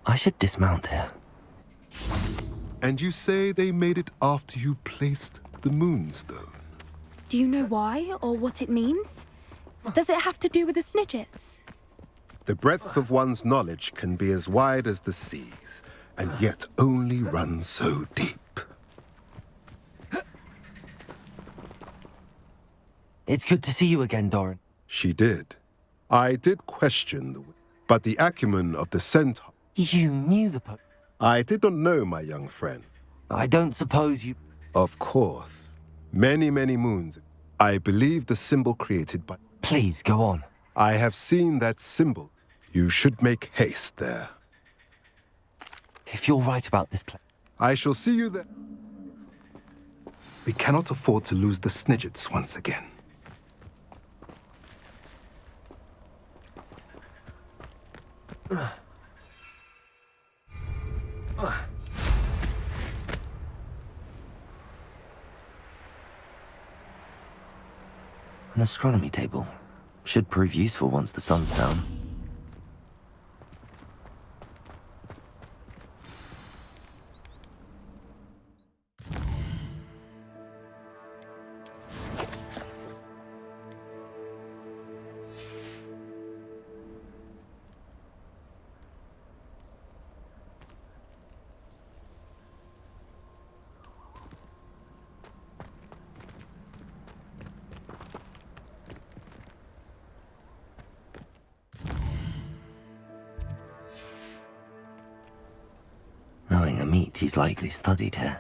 I should dismount here. And you say they made it after you placed the moonstone? Do you know why, or what it means? Does it have to do with the Snidgets? The breadth of one's knowledge can be as wide as the seas, and yet only run so deep. It's good to see you again, Doran. She did. I did question but the acumen of the centaur... You knew the I did not know, my young friend. I don't suppose you... Of course. Many, many moons. I believe the symbol created by... Please, go on. I have seen that symbol. You should make haste there. If you're right about this place... I shall see you there. We cannot afford to lose the Snidgets once again. An astronomy table. Should prove useful once the sun's down. Knowing Amit, he's likely studied here.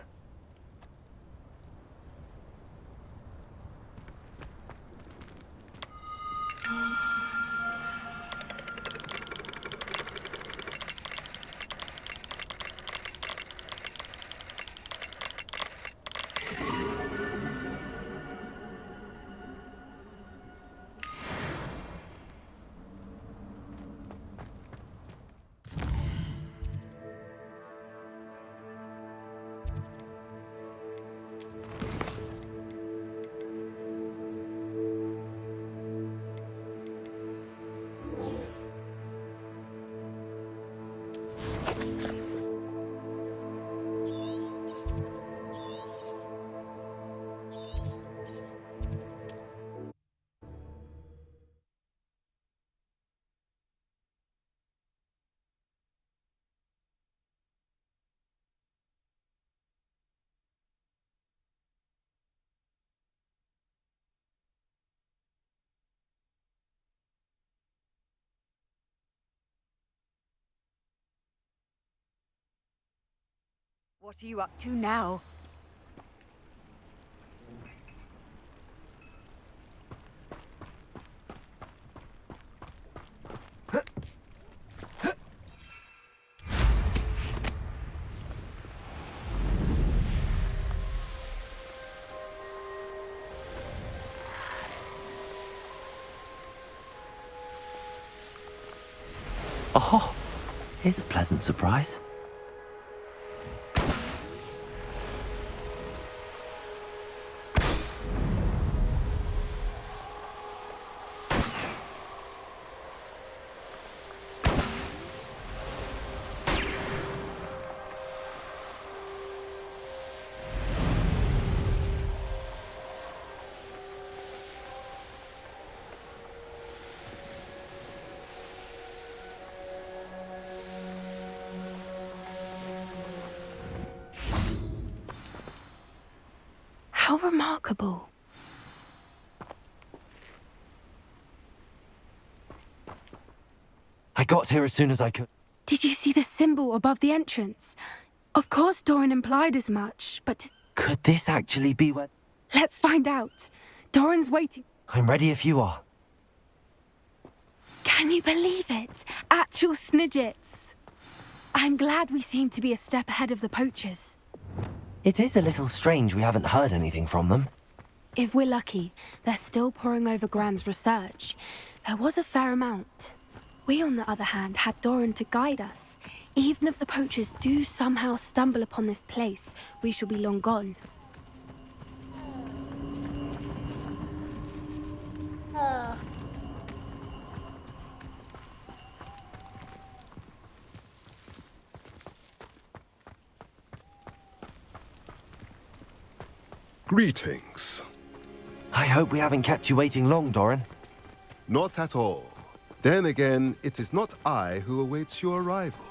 What are you up to now? Oh, here's a pleasant surprise. How remarkable. I got here as soon as I could. Did you see the symbol above the entrance? Of course Doran implied as much, but... Could this actually be where... Let's find out. Doran's waiting. I'm ready if you are. Can you believe it? Actual Snidgets. I'm glad we seem to be a step ahead of the poachers. It is a little strange we haven't heard anything from them. If we're lucky, they're still poring over Gran's research. There was a fair amount. We, on the other hand, had Doran to guide us. Even if the poachers do somehow stumble upon this place, we shall be long gone. Greetings. I hope we haven't kept you waiting long, Doran. Not at all. Then again, it is not I who awaits your arrival.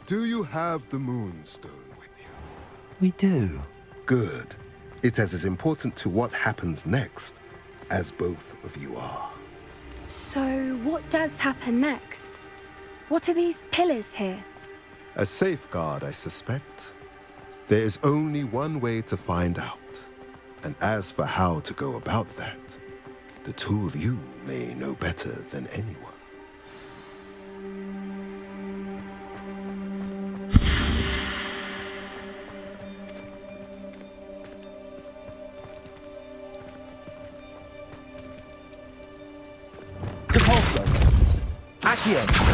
Do you have the Moonstone with you? We do. Good. It is as important to what happens next as both of you are. So, what does happen next? What are these pillars here? A safeguard, I suspect. There is only one way to find out. And as for how to go about that, the two of you may know better than anyone. Depulso! Accio!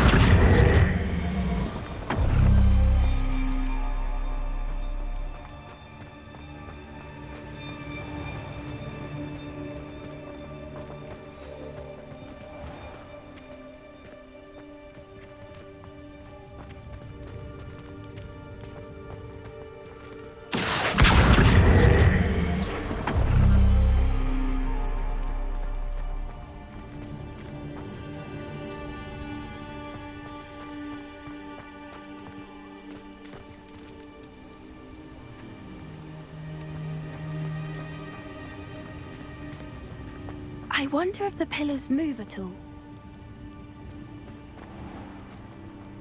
I wonder if the pillars move at all.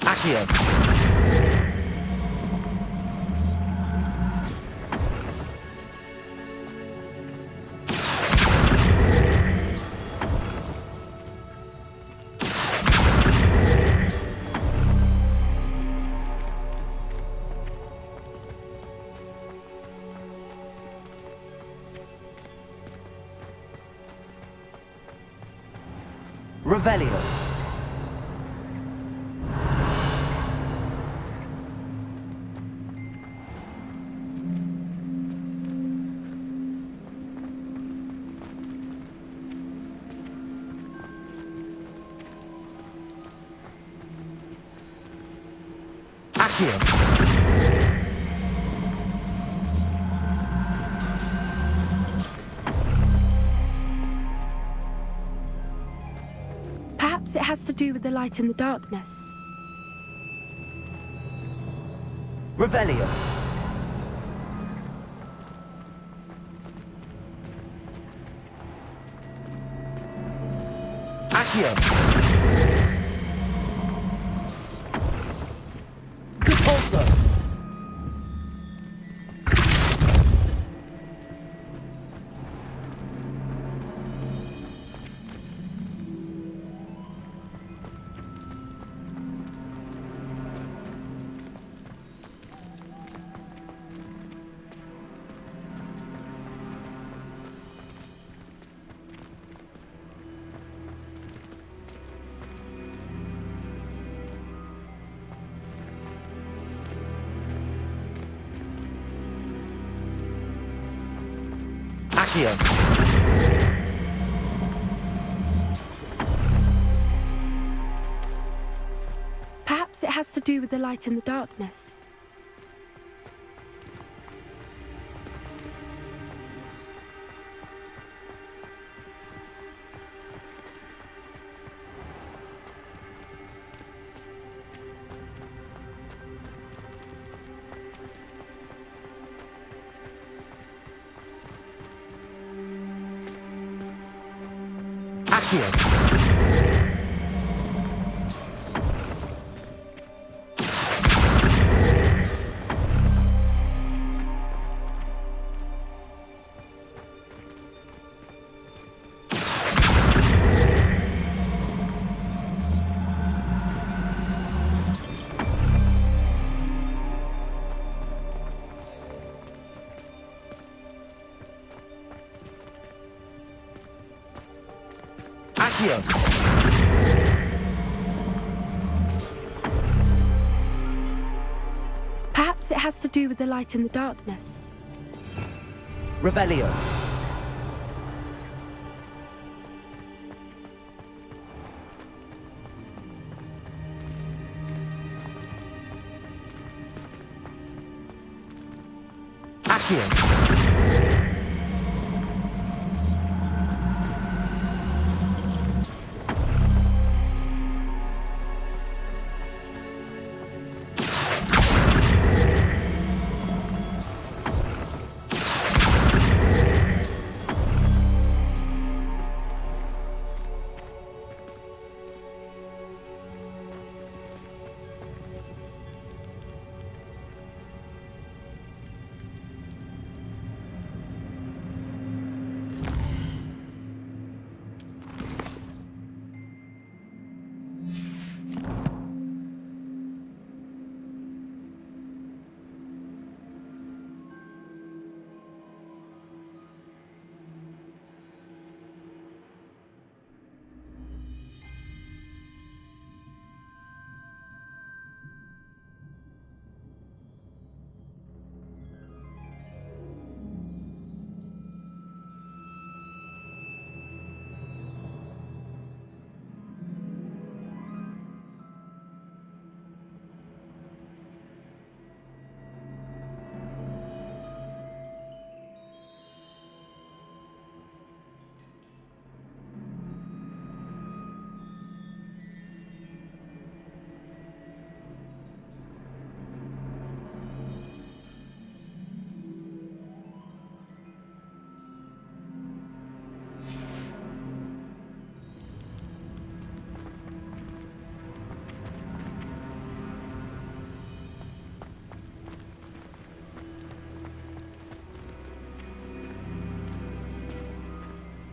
Accio! Revelio. Accio. Perhaps it has to do with the light and the darkness. Revelio. Accio. Depulso. Accio. Perhaps it has to do with the light and the darkness. Accio. Accio! Perhaps it has to do with the light in the darkness. Revelio! Accio!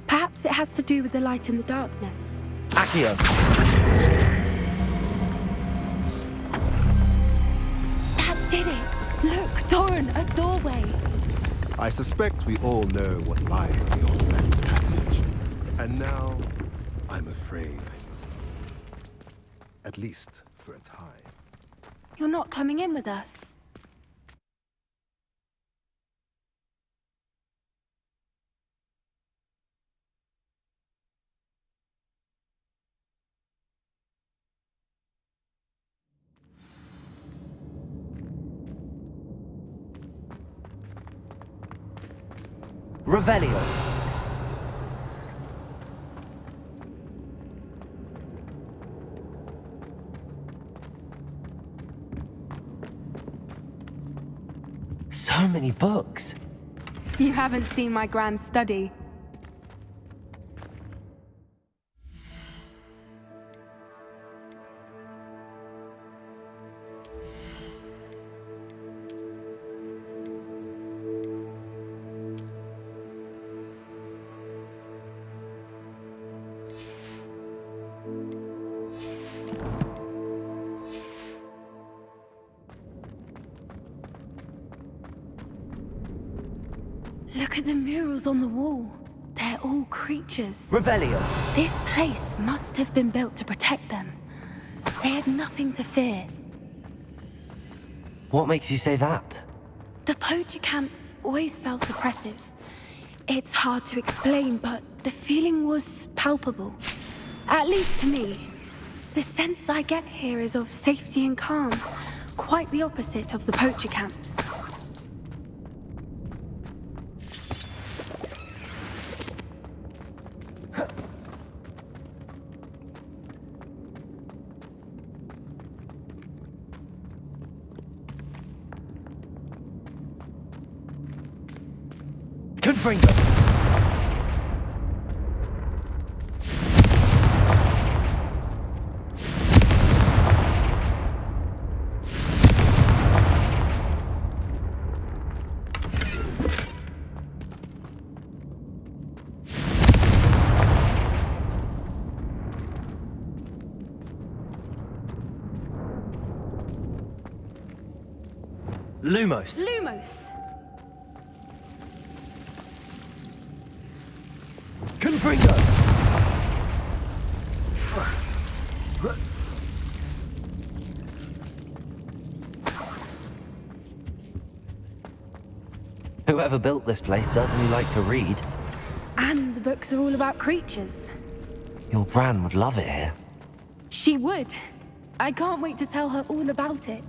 Perhaps it has to do with the light in the darkness. Accio! That did it! Look, Doran, a doorway! I suspect we all know what lies beyond that passage. And now, I'm afraid I must leave. At least for a time. You're not coming in with us. Revelio! So many books. You haven't seen my grand study. Look at the murals on the wall. They're all creatures. Revelio! This place must have been built to protect them. They had nothing to fear. What makes you say that? The poacher camps always felt oppressive. It's hard to explain, but the feeling was palpable. At least to me. The sense I get here is of safety and calm. Quite the opposite of the poacher camps. Confringo! Lumos! Lumos! Confringo! Whoever built this place certainly liked to read. And the books are all about creatures. Your Gran would love it here. She would. I can't wait to tell her all about it.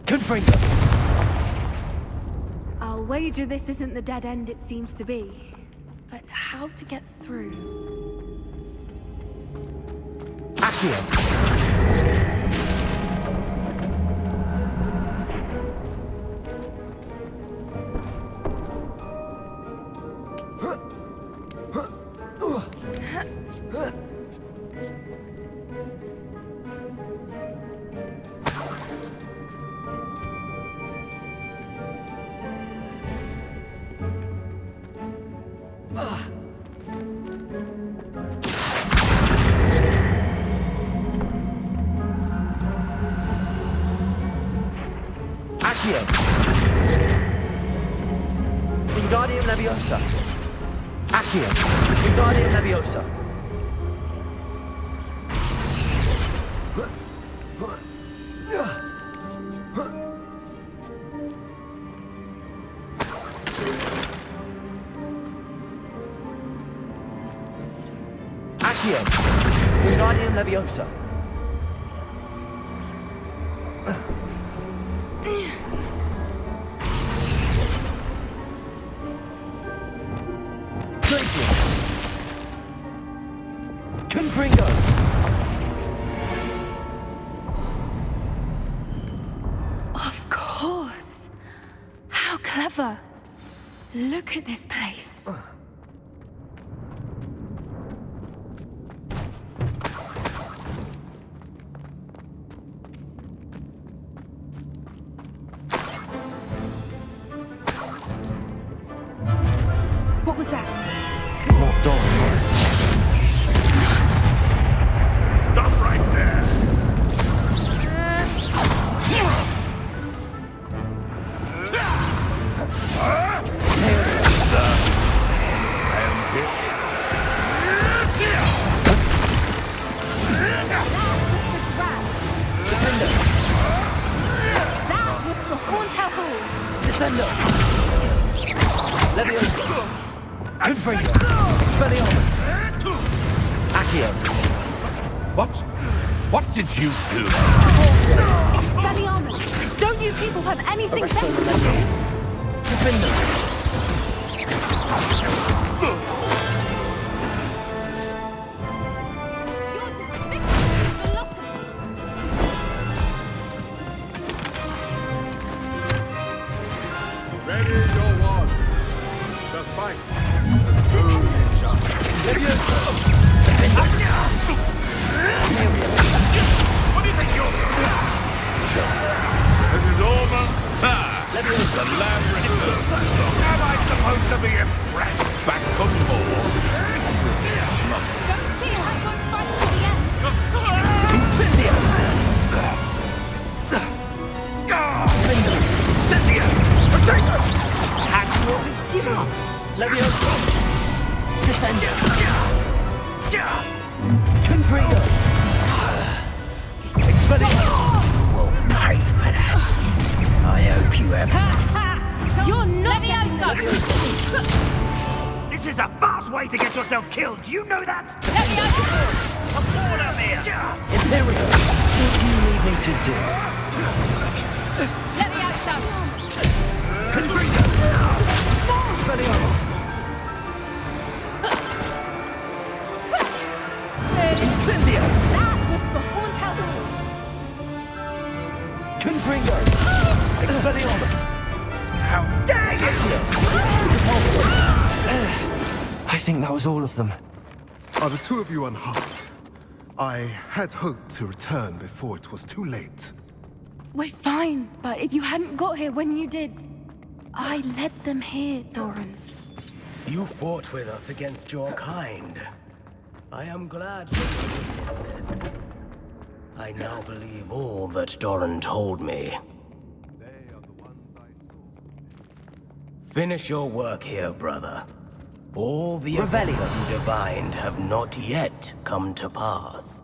Confringo! I'll wager this isn't the dead end it seems to be. But how to get through? Accio! Accio! Wingardium Leviosa! Accio! Wingardium Leviosa! Accio! Wingardium Leviosa! Glacier! Confringo! Of course. How clever. Look at this place. What was that? Not Doran. Stop right there! That was the Haunted Hall. Descendo! Leviosa! Confringo! Expelliarmus! Accio! What did you do? Expelliarmus! Don't you people have anything Arresto better to do? Legio! Confringo! You're despicable philosophy. Ready your wands. The fight has only just. Leviosa! What do you think you're doing? This is over. Leviosa! The last return. Am I supposed to be impressed? Back for more. Don't see how I'm fight to the end. Incendio! Incendio! Had to give up! Leviosa! Descendo! Confringo! Expelliarmus! Will pay for that. I hope you have. You're not getting This is a fast way to get yourself killed. Do you know that? A fall up here. Imperial! What do you need me to do? Confringo! Expelliarmus! Incendio! That was for Haunted Hall. Confringo! Expelliarmus! How dare you! I think that was all of them. Are the two of you unharmed? I had hoped to return before it was too late. We're fine, but if you hadn't got here when you did, I led them here, Doran. You fought with us against your kind. I am glad you witnessed this. I now believe all that Doran told me. They are the ones I saw. Finish your work here, brother. All the Revelio. events you divined have not yet come to pass.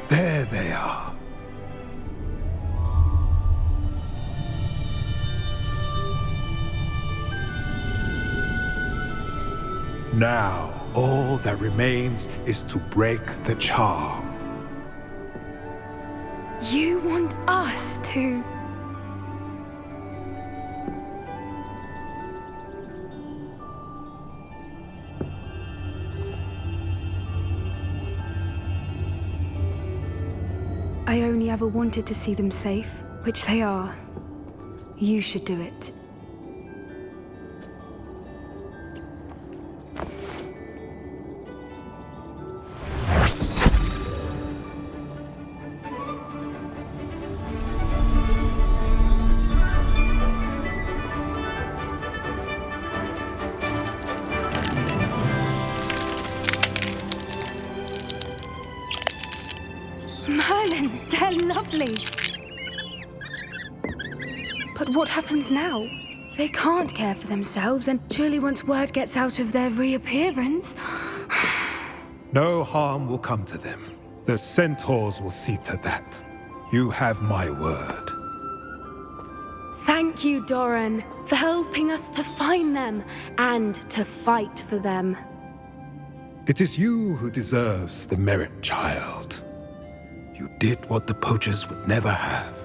There they are. Now, all that remains is to break the charm. You want us to... I only ever wanted to see them safe, which they are. You should do it. Merlin, they're lovely. But what happens now? They can't care for themselves, and surely once word gets out of their reappearance... No harm will come to them. The centaurs will see to that. You have my word. Thank you, Doran, for helping us to find them and to fight for them. It is you who deserves the merit, child. You did what the poachers would never have.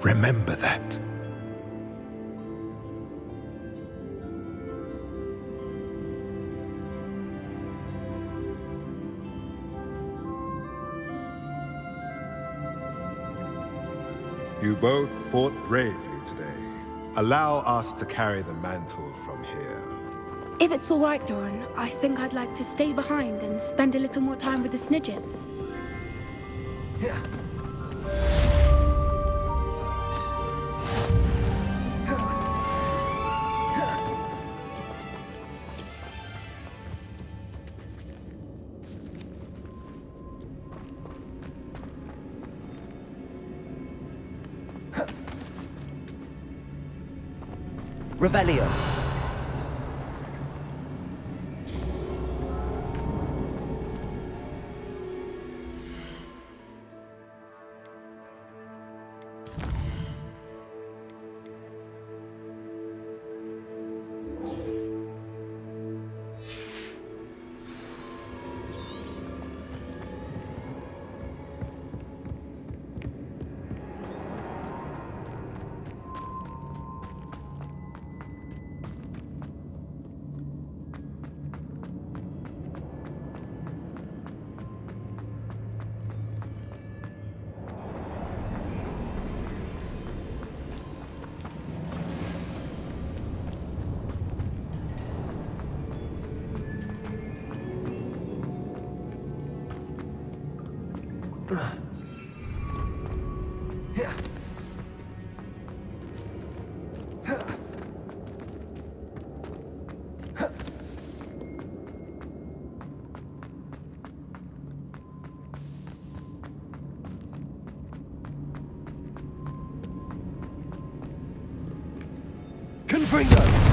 Remember that. You both fought bravely today. Allow us to carry the mantle from here. If it's all right, Doran, I think I'd like to stay behind and spend a little more time with the Snidgets. Revelio. Confringo!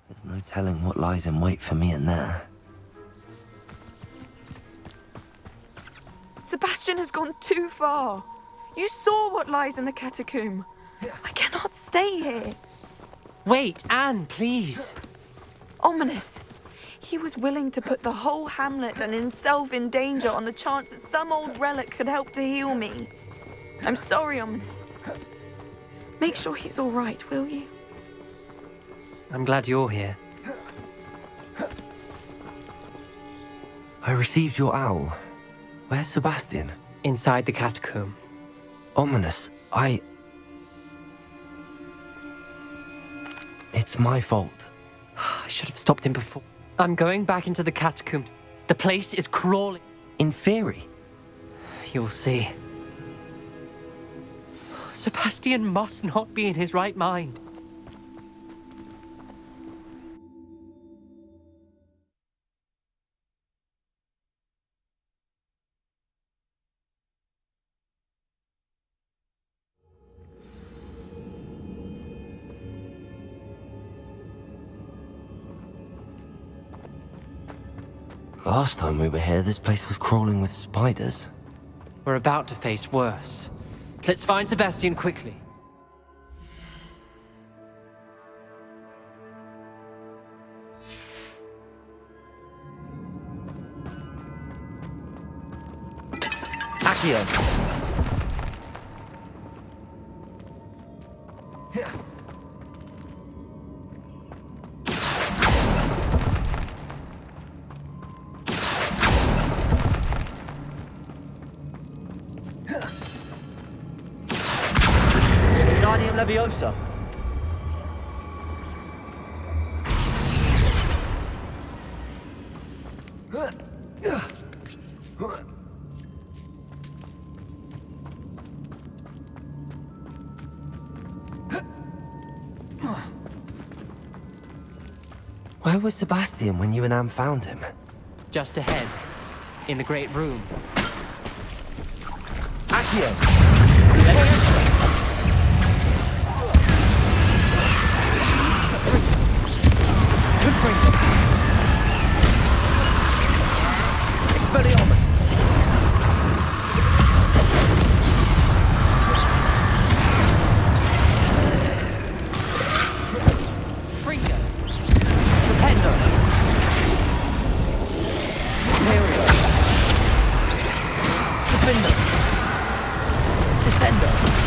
There's no telling what lies in wait for me in there. Sebastian has gone too far. You saw what lies in the catacomb. I cannot stay here. Wait, Anne, please. Ominous. He was willing to put the whole hamlet and himself in danger on the chance that some old relic could help to heal me. I'm sorry, Ominous. Make sure he's all right, will you? I'm glad you're here. I received your owl. Where's Sebastian? Inside the catacomb. Ominous, It's my fault. I should have stopped him before. I'm going back into the catacomb. The place is crawling. In theory. You'll see. Sebastian must not be in his right mind. Last time we were here, this place was crawling with spiders. We're about to face worse. Let's find Sebastian quickly. Accio! Leviosa. Where was Sebastian when you and Anne found him? Just ahead, in the great room. Accio! Expelliarmus! Fringo! Rependo! Imperio! Defender! Descendo!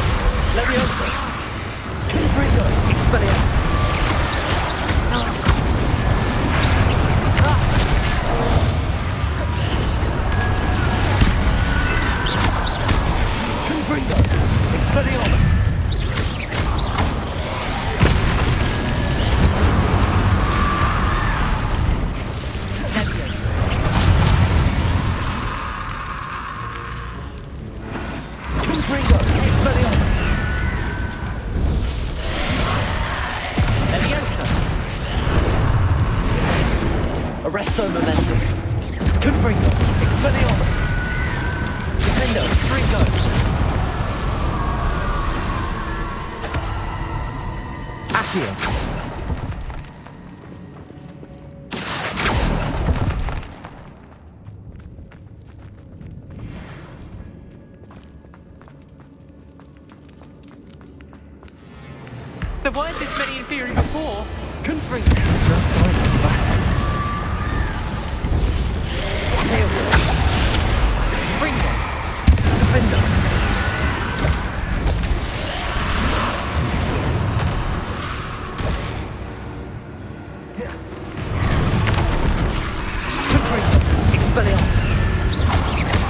Arresto Momentum. Confringo. Expelliarmus. Defendo. Fringo. Accio. There weren't this many Inferi before. Confringo. There's no sign of Sebastian. Tailwheel. Fringo. Defendo. Confringo. Expelliarmus. Defendo.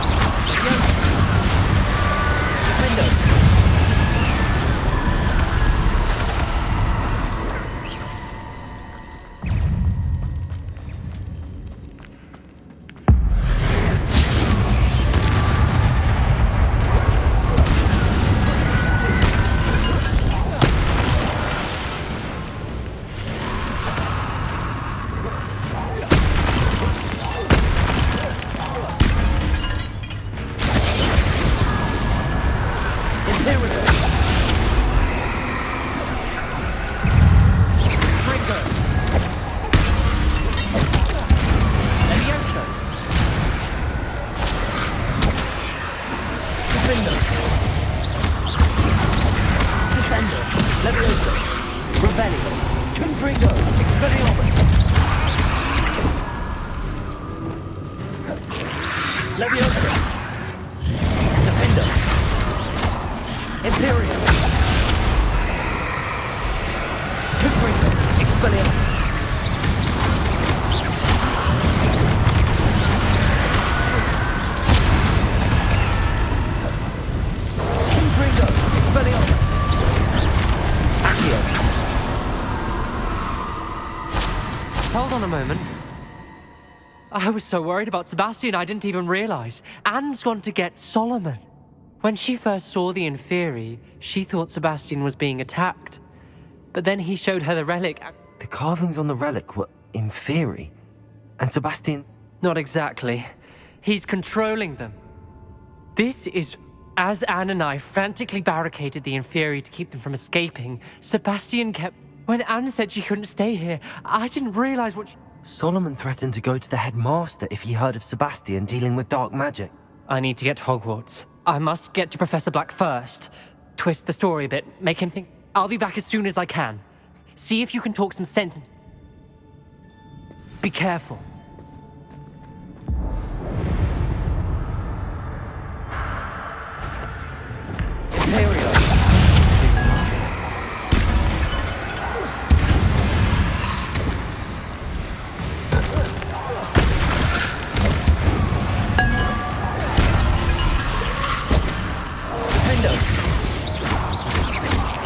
Hold on a moment. I was so worried about Sebastian I didn't even realize. Anne's gone to get Solomon. When she first saw the Inferi, she thought Sebastian was being attacked. But then he showed her the relic. The carvings on the relic were Inferi. And Sebastian... Not exactly. He's controlling them. This is... As Anne and I frantically barricaded the Inferi to keep them from escaping, Sebastian kept... When Anne said she couldn't stay here, I didn't realize what Solomon threatened to go to the headmaster if he heard of Sebastian dealing with dark magic. I need to get to Hogwarts. I must get to Professor Black first. Twist the story a bit, make him think... I'll be back as soon as I can. See if you can talk some sense and... Be careful. Imperial. Defendo.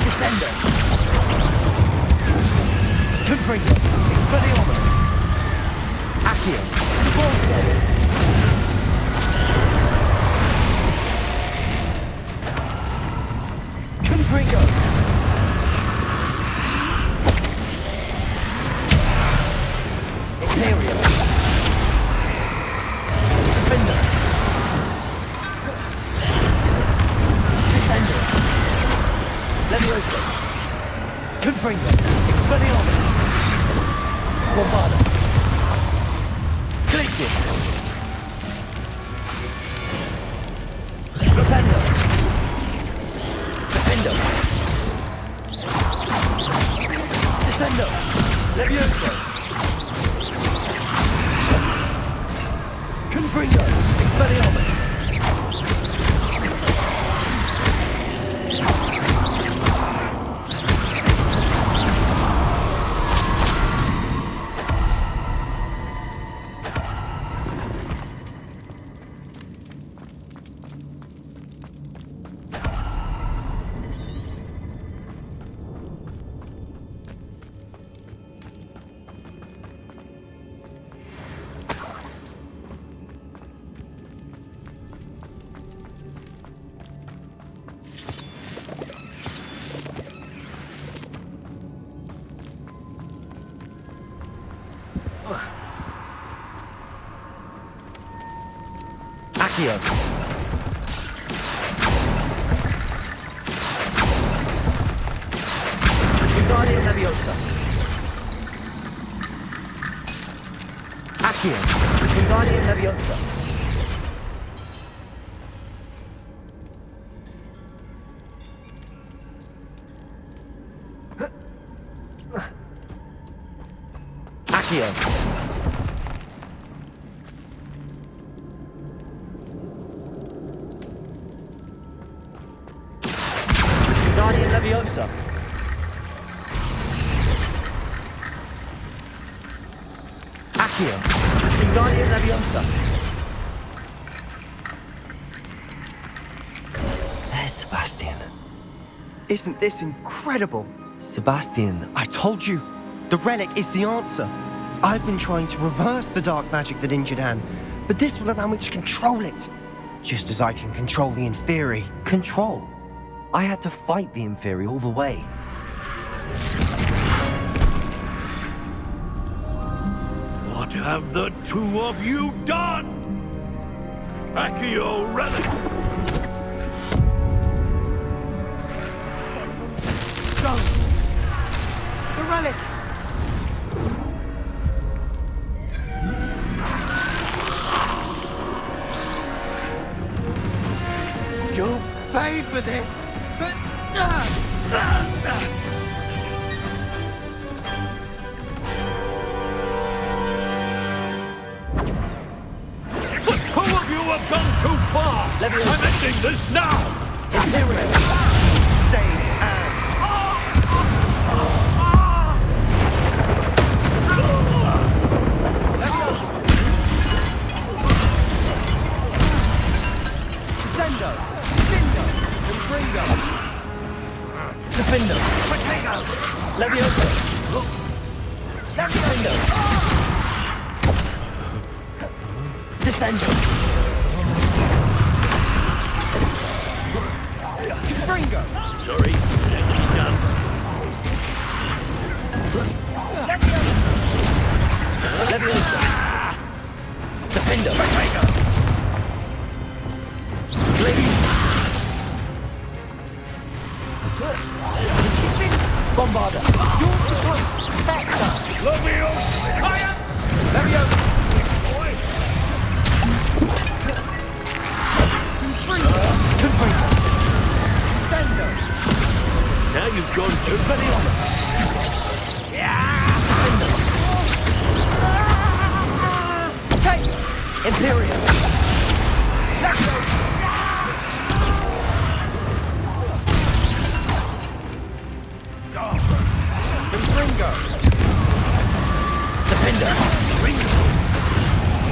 Descendo. Confringo. Expelliarmus. Accio. Bolso. Confringo. Imperial. Defender. Descendo. Levioso. Confringo. Expelliarmus. Bombado. Glacius. Propendo. Defendo. Descendo. Levioso. Confringo. Expelliarmus. Accio. Wingardium Leviosa. Accio. Wingardium Leviosa. Accio. Wingardium Leviosa. Accio. Wingardium Leviosa. There's Sebastian. Isn't this incredible? Sebastian, I told you. The relic is the answer. I've been trying to reverse the dark magic that injured Anne, but this will allow me to control it. Just as I can control the Inferi. Control? I had to fight the Inferi all the way. What have the two of you done? Accio relic! Don't! The relic! You'll pay for this! But two of you have gone too far! I'm ending this now! Save Anne! Descendo! Dindo! Confringo! Defendo! Potato! Leviosa! Leviosa! Descendo! Confringo! Sorry, it had to be done. Leviosa! Defendo! Bombarda! Levio! Fire! Leviosa! Confringo! Descendo! Now you've gone too far. Take! Imperial! Confringo! Defender!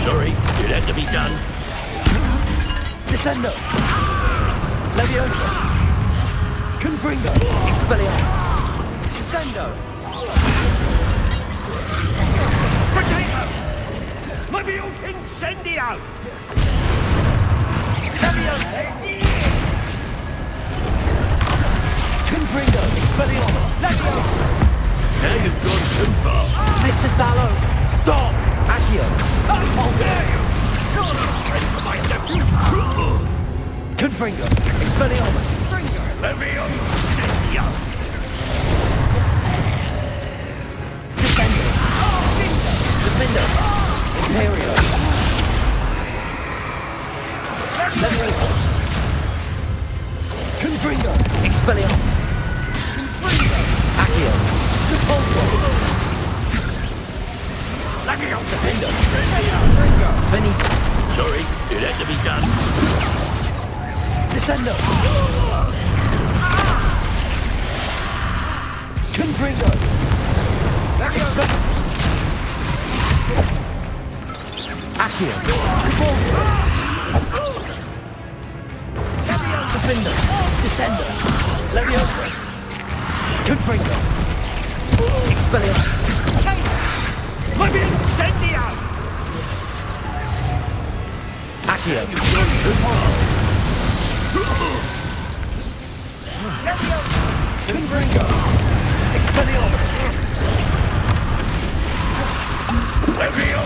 Sorry, it had to be done. Descendo! Leviosa! Confringo! Expelliarmus! Descendo! Potato! Levio Incendio! Confringo! Expelliarmus! Now you've gone too far. Mr. Sallow! Stop! Accio! How dare you! Confringo! Expelliarmus! Levio Incendio! Descendo! Defendo! Imperial! Leviosa! Confringo! Expelliarmus! Accio! Repulso! Levio Defendo! Incendio! Finito! Sorry, it had to be done. Descendo! Confringo! Accio! Repulso! Defendo! Descendo! Leviosa! Confringo! Expelliarmus! Levio Incendio! Accio! Confringo! Expelliarmus! Levio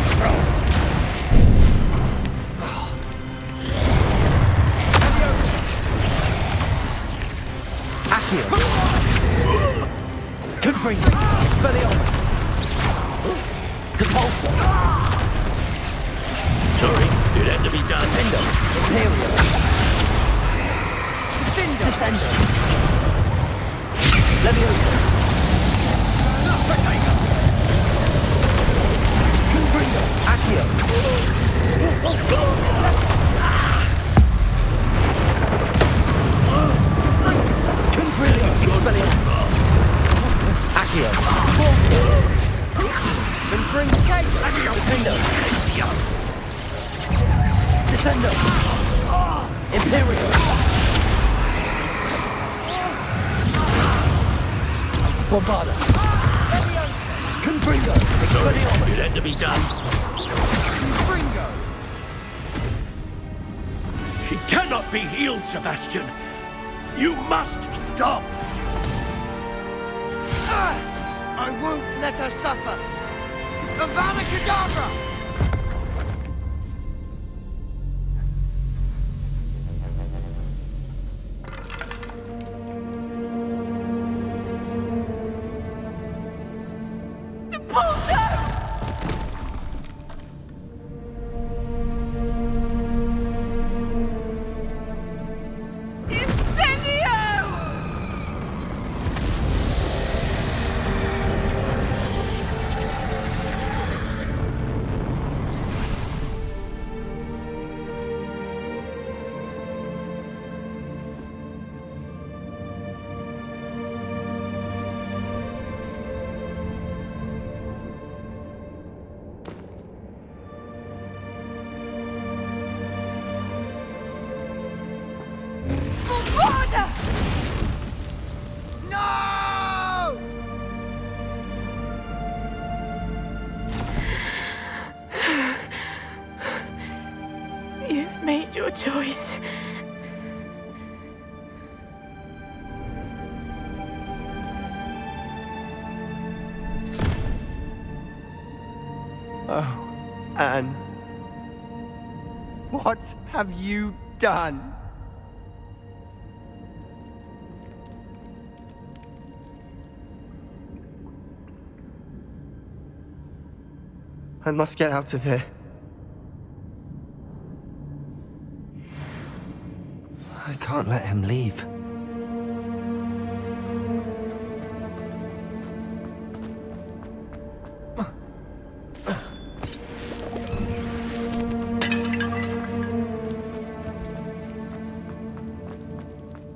Repulsor. Sorry, it had to be done. Defender. Imperial. Descender. Leviosa. Confringo. Accio. Confringo. Expelliarmus. Accio. Confringo. Defender. Descendo. Imperial. Bombarda. Confringo. Expelliarmus. It had to be done. Confringo. She cannot be healed, Sebastian. You must stop. I won't let her suffer. Avada Kedavra! You've made your choice. Oh, Anne. What have you done? I must get out of here. I can't let him leave.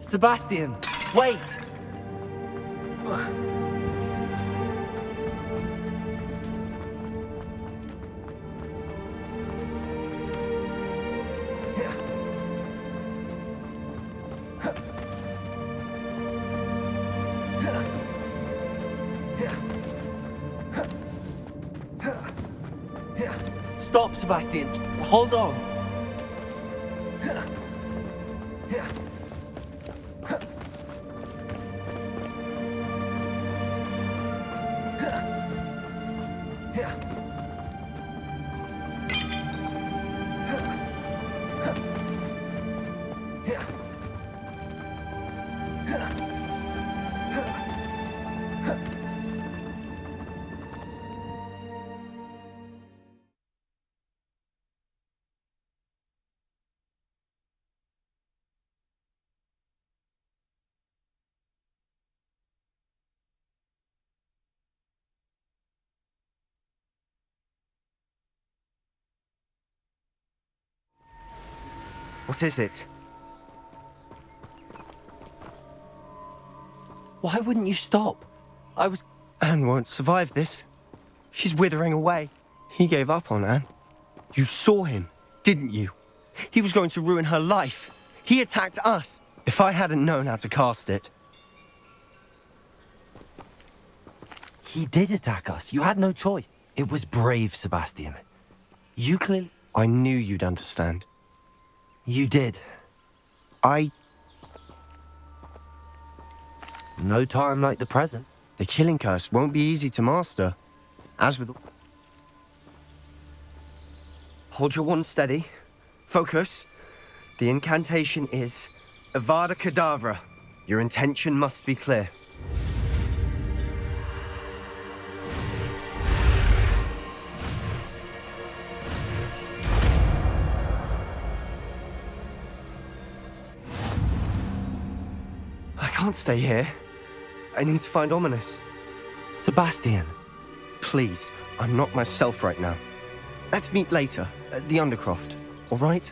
Sebastian, wait! Stop, Sebastian. Hold on. What is it? Why wouldn't you stop? Anne won't survive this. She's withering away. He gave up on Anne. You saw him, didn't you? He was going to ruin her life. He attacked us. If I hadn't known how to cast it. He did attack us. You had no choice. It was brave, Sebastian. You clearly... I knew you'd understand. You did. No time like the present. The killing curse won't be easy to master. As with... Hold your wand steady. Focus. The incantation is Avada Kedavra. Your intention must be clear. can't stay here. I need to find Ominous. Sebastian, please, I'm not myself right now. Let's meet later at the Undercroft, all right?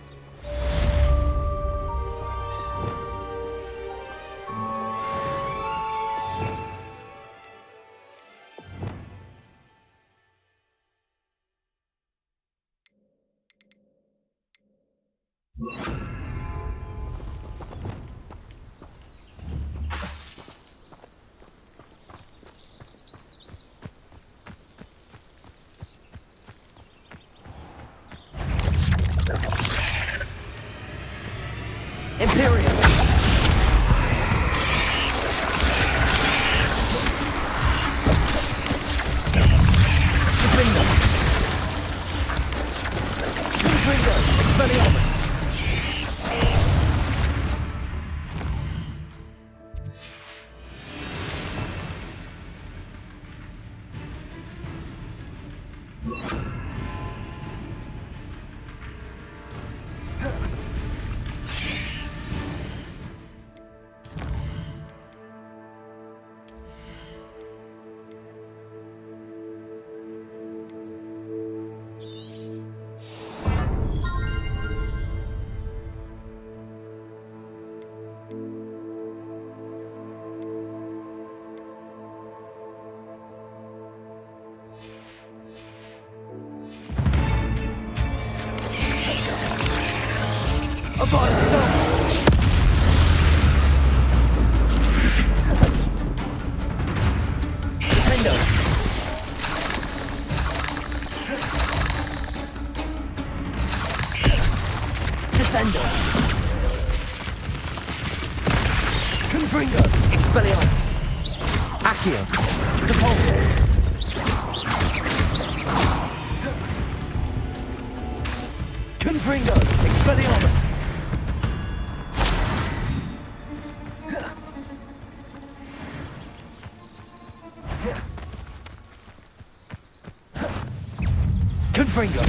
Confringo.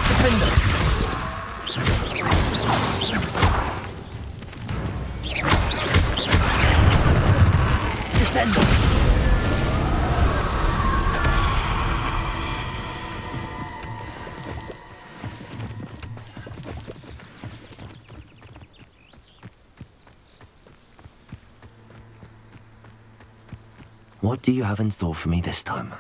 Defender. Descender. What do you have in store for me this time?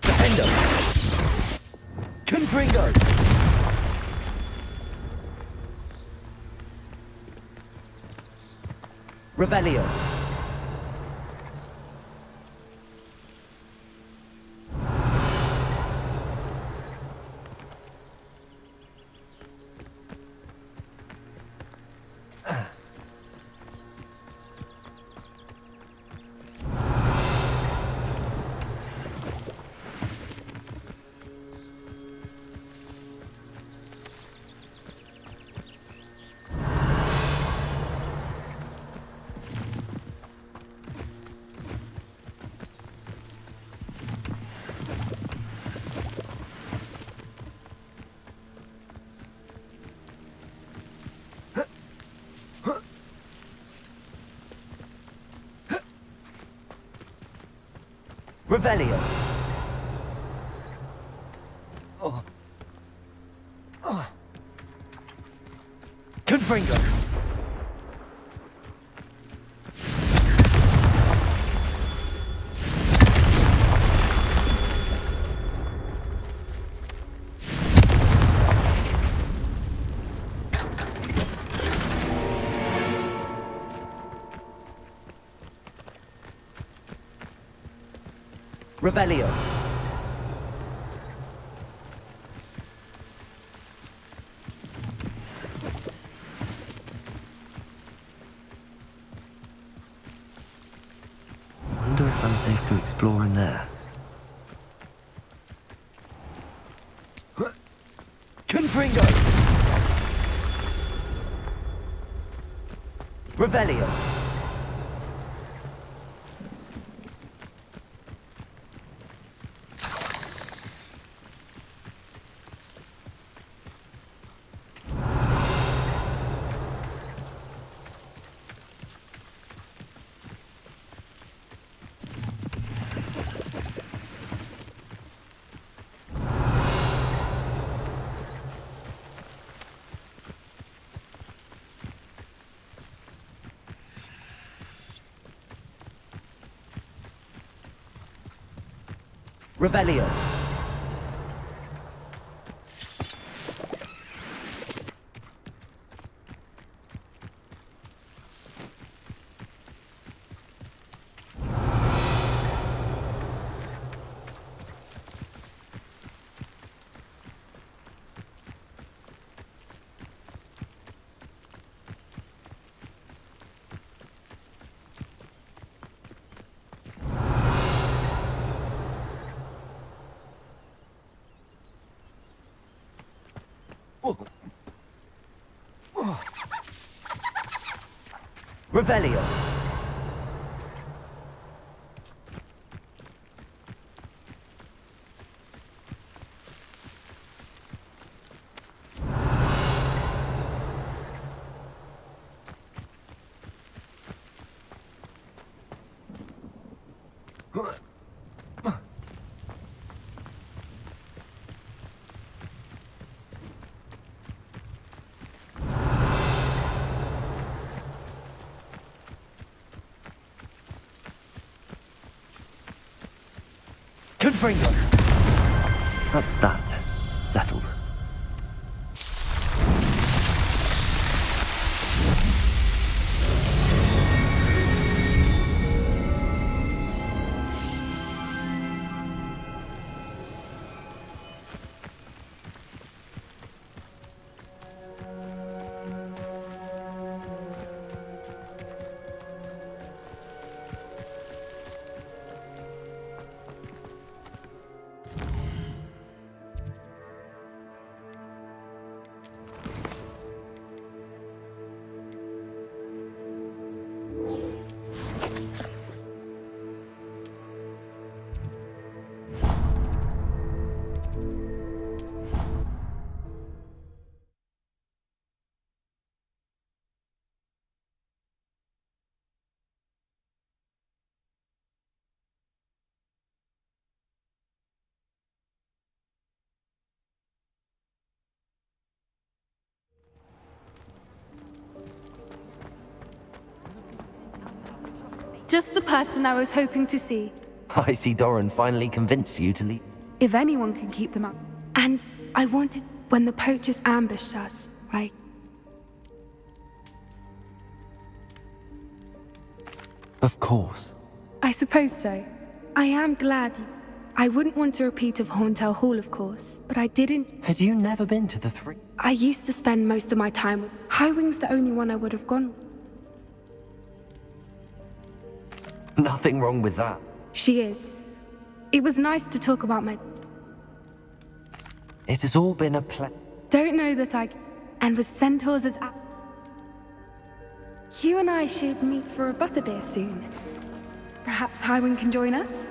Defender. Confringo. Revelio. Revelio. Confringo. Revelio. Wonder if I'm safe to explore in there. Revelio. Revelio. Revelio. Confringo. That's that. Settled. Just the person I was hoping to see. I see Doran finally convinced you to leave. If anyone can keep them up. And I wanted, when the poachers ambushed us, Of course. I suppose so. I am glad I wouldn't want a repeat of Horntail Hall, of course, but I didn't. Had you never been to the three? I used to spend most of my time with Highwing's the only one I would have gone with. Nothing wrong with that. She is. It was nice to talk about my... It has all been a play. Don't know that I... And with centaurs as... You and I should meet for a butterbeer soon. Perhaps Highwing can join us?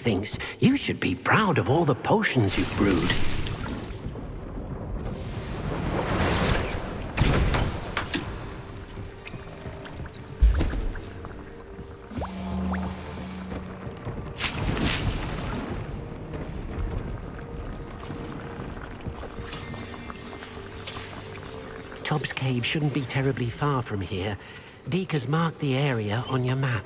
thinks you should be proud of all the potions you've brewed. Tobbs Cave shouldn't be terribly far from here. Deke has marked the area on your map.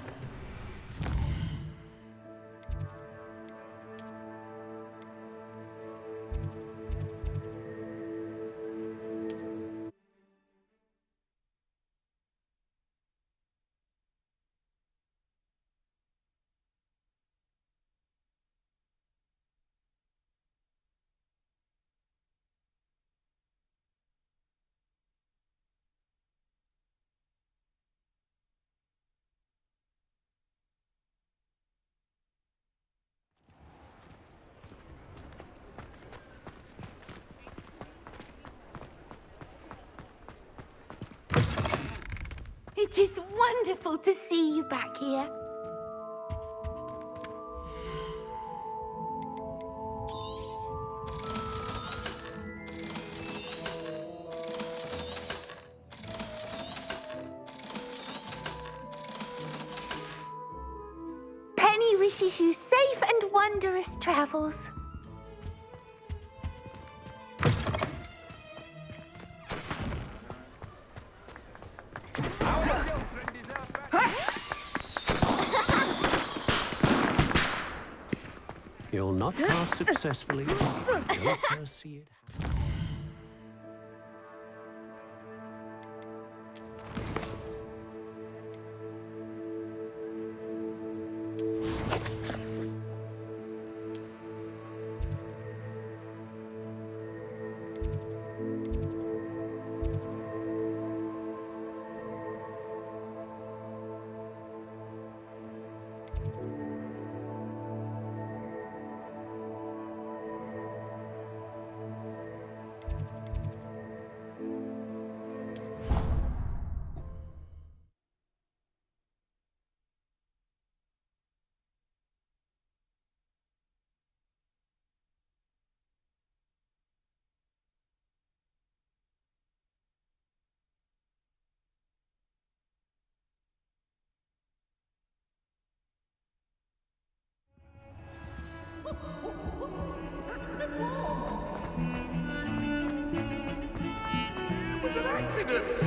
It is wonderful to see you back here. Penny wishes you safe and wondrous travels. You'll not pass successfully. Don't first see it happen.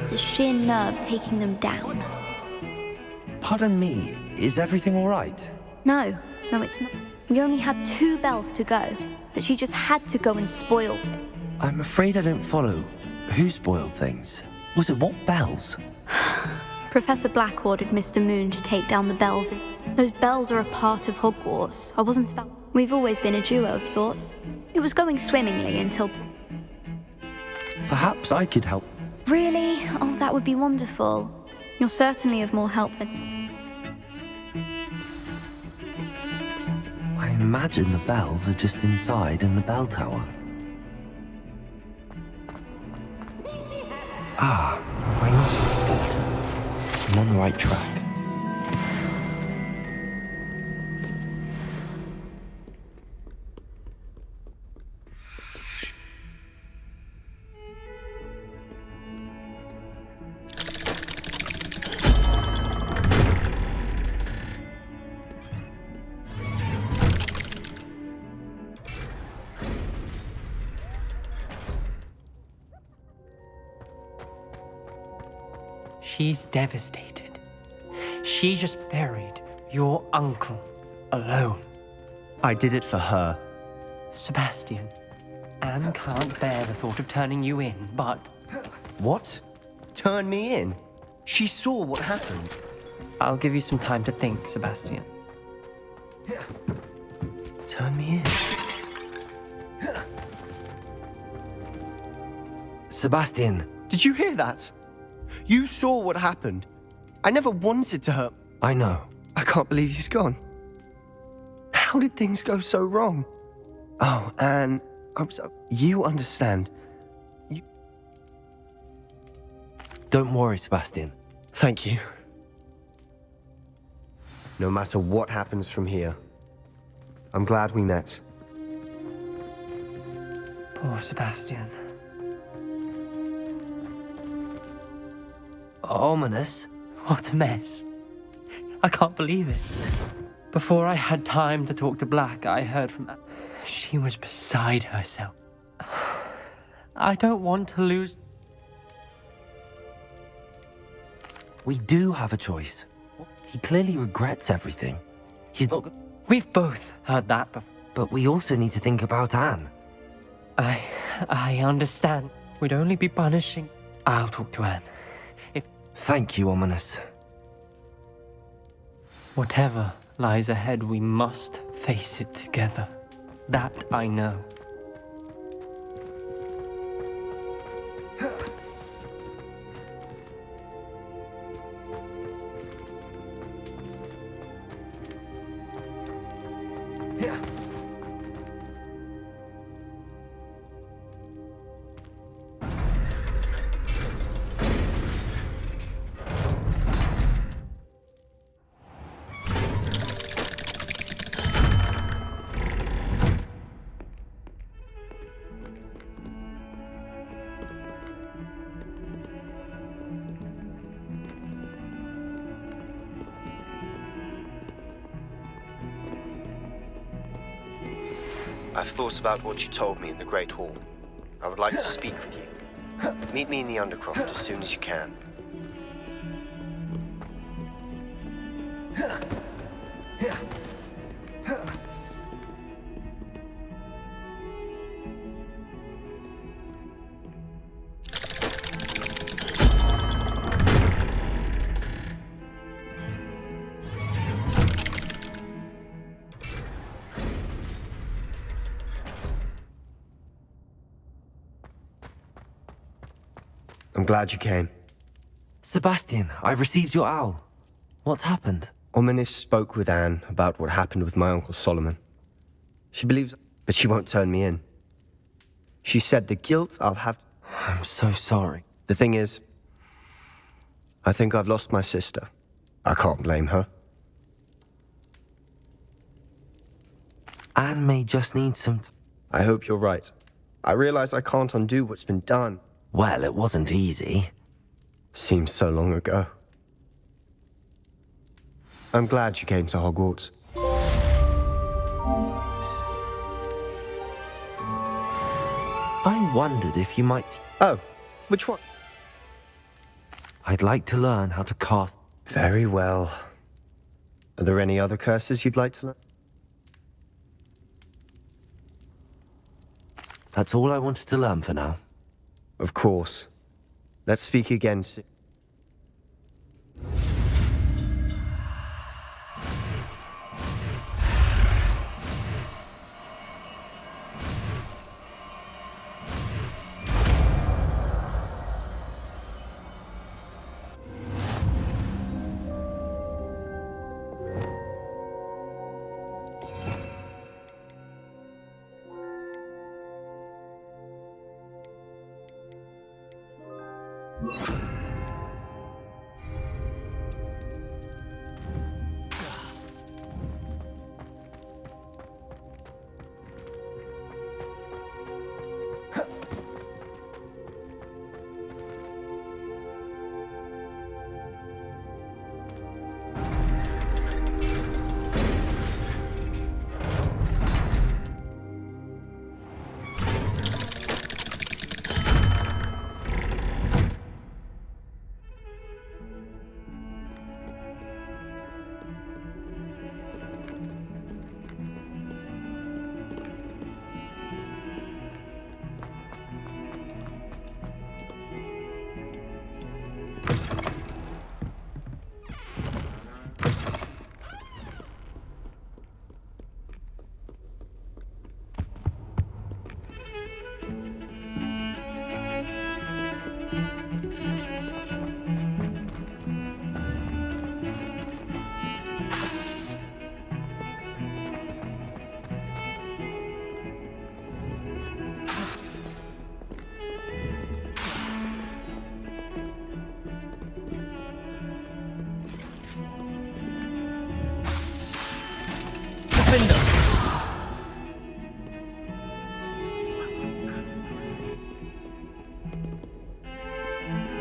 The sheer nerve taking them down. Pardon me, is everything all right? No, it's not. We only had 2 bells to go, but she just had to go and spoil them. I'm afraid I don't follow. Who spoiled things? Was it what bells? Professor Black ordered Mr. Moon to take down the bells. Those bells are a part of Hogwarts. I wasn't about... We've always been a duo of sorts. It was going swimmingly until... Perhaps I could help. Really? Oh, that would be wonderful. You're certainly of more help than... I imagine the bells are just inside in the bell tower. Ah, rhinoceros skeleton. I'm on the right track. She's devastated. She just buried your uncle alone. I did it for her. Sebastian, Anne can't bear the thought of turning you in, but... What? Turn me in? She saw what happened. I'll give you some time to think, Sebastian. Turn me in? Sebastian. Did you hear that? You saw what happened. I never wanted to hurt. I know. I can't believe he's gone. How did things go so wrong? Oh, Anne, you understand. Don't worry, Sebastian. Thank you. No matter what happens from here, I'm glad we met. Poor Sebastian. Ominous? What a mess. I can't believe it. Before I had time to talk to Black, I heard from... She was beside herself. I don't want to lose... We do have a choice. He clearly regrets everything. He's not... We've both heard that before. But we also need to think about Anne. I understand. We'd only be punishing... I'll talk to Anne. If... Thank you, Ominous. Whatever lies ahead, we must face it together. That I know. I've thought about what you told me in the Great Hall. I would like to speak with you. Meet me in the Undercroft as soon as you can. I'm glad you came. Sebastian, I've received your owl. What's happened? Ominous spoke with Anne about what happened with my Uncle Solomon. She believes, but she won't turn me in. She said the guilt I'll have to... I'm so sorry. The thing is, I think I've lost my sister. I can't blame her. Anne may just need some... I hope you're right. I realize I can't undo what's been done. Well, it wasn't easy. Seems so long ago. I'm glad you came to Hogwarts. I wondered if you might... Oh, which one? I'd like to learn how to cast... Very well. Are there any other curses you'd like to learn? That's all I wanted to learn for now. Of course. Let's speak again soon.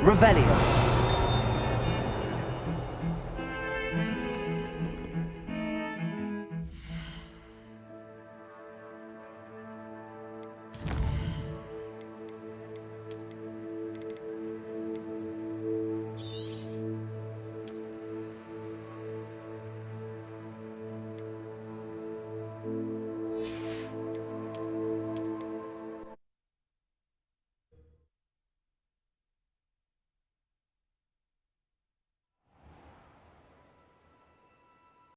Revelio.